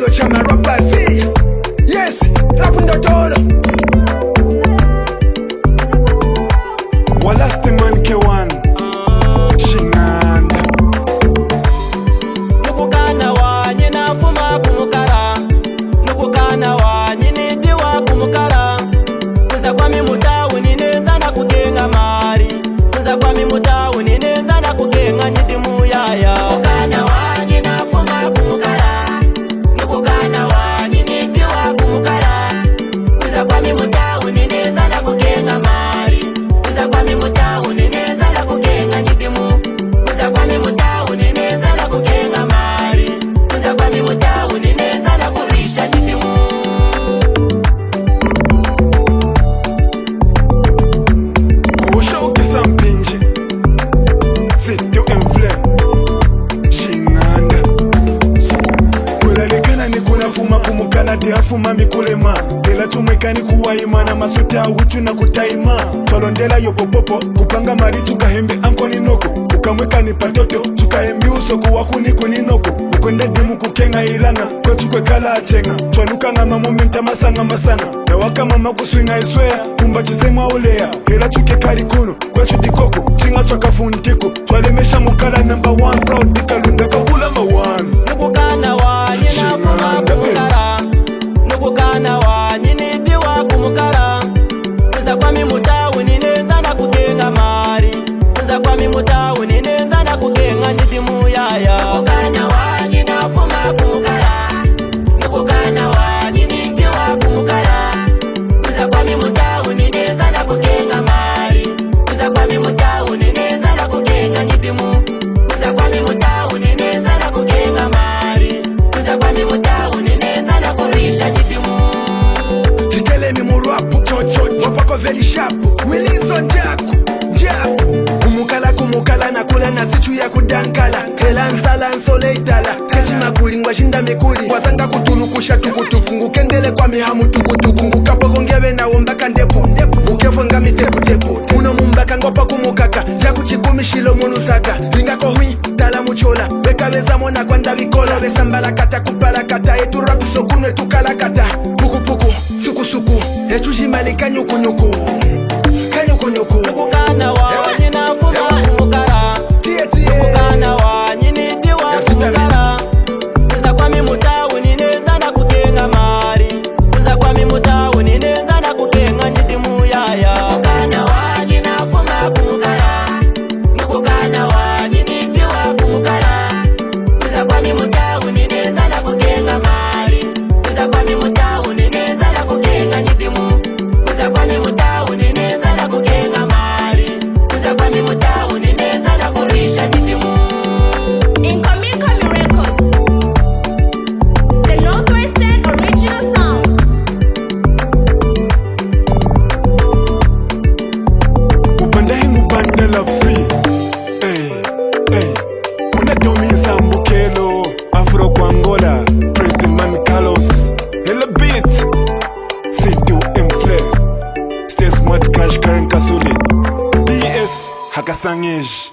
chibelo cha marapasi. Yes, rapu ndotolo Walasti man K1 Shinganda Nukukana wanyi nafuma kumukara, nukukana wanyi nidiwa kumukara. Kuza kwa mimutawu nineza na kugenga mari, kuza kwa mimutawu nineza na kugenga nidimu yaya. Nukukana wanyi nafuma kumukara, nukukana wanyi nidiwa kumukara. Kuza kwa mimutawu nineza na kugenga mari, kuza kwa mimutawu nineza na kugenga nidimu. Kuza kwa mimutawu nineza na kugenga mari, kuza kwa mimutawu nineza na kurisha nidimu. Kusha ukisa mpinji Sitio enfle Shinganda Kulalikana ni kunafuma kumukana di hafuma mikulema Ela chumwekani kuwa imana masuti hauchu na kutaima Tolondela yopopopo kupanga mari tukahembe anko ninoko Ukamweka ni patoto tukahembi uso kuwaku ni kuninoko Ukwenda dimu kukenga ilanga kwa chukwe kala achenga Chwanuka nga mamomenta masanga masanga Na waka mama kuswinga iswea kumba chisemwa ulea Ela chuke kari kuno kwa chudikoko Chinga chwaka funtiko chwalemesha mukala number 1 proud dikalunda kabula mawan Nukukana wanyi nafuma kumukara, nukukana wanyi nidiwa kumukara. Kuza kwa mimutawu nineza na kugenga mari, kuza kwa mimutawu nineza na kugenga nidimu yaya. Nukukana wanyi nafuma kumukara, nukukana wanyi nidiwa kumukara. Kuza kwa mimutawu nineza na kugenga mari, kuza kwa mimutawu nineza na kugenga nidimu. Kuza kwa mimutawu nineza na kugenga mari, kuza kwa mimutawu nineza na kurisha nidimu. Jikele mi murapu chocho wapako veli shapu Wilizo njaku Kumukala na kula na sichu ya kudankala Kela nsala nsole itala Kachima kulingwa shinda mikuli Wazanga kutulukusha tukutuku Ngukendele kwa mihamu tukutuku Ngukapo kongebe na wombaka ndepu Ukefo ngami tepu Uno mumbaka ngopa kumukaka Jaku chikumi shilo munusaka Linga kohui tala muchola Beka weza mona kwa ndabikolo Besambala kata kupala kata Etu rapi sokunwe tukala kata Puku suku Echu jimbali kanyukunyuku Nukukana wanyi nafuma kumukara, nukukana wanyi nidiwa kumukara. Kuza kwa mimutawu nineza na kugenga mari, kuza kwa mimutawu nineza na kugenga nidimu yaya. Nukukana wanyi nafuma kumukara, nukukana wanyi nidiwa kumukara. Kuza kwa mimutawu nineza na kugenga mari, kuza kwa mimutawu nineza na kugenga nidimu. Kuza kwa mimutawu nineza na kugenga mari, kuza kwa mimutawu nineza na kurisha nidimu. Incoming Records, the Northwestern original sound. Upanda hingu banda love see Unadomiza mbukelo Afro kwa Angola President Man Carlos Hella beat Sitio enfle Stay smart cash Karen Kasuli DS Hakasangeji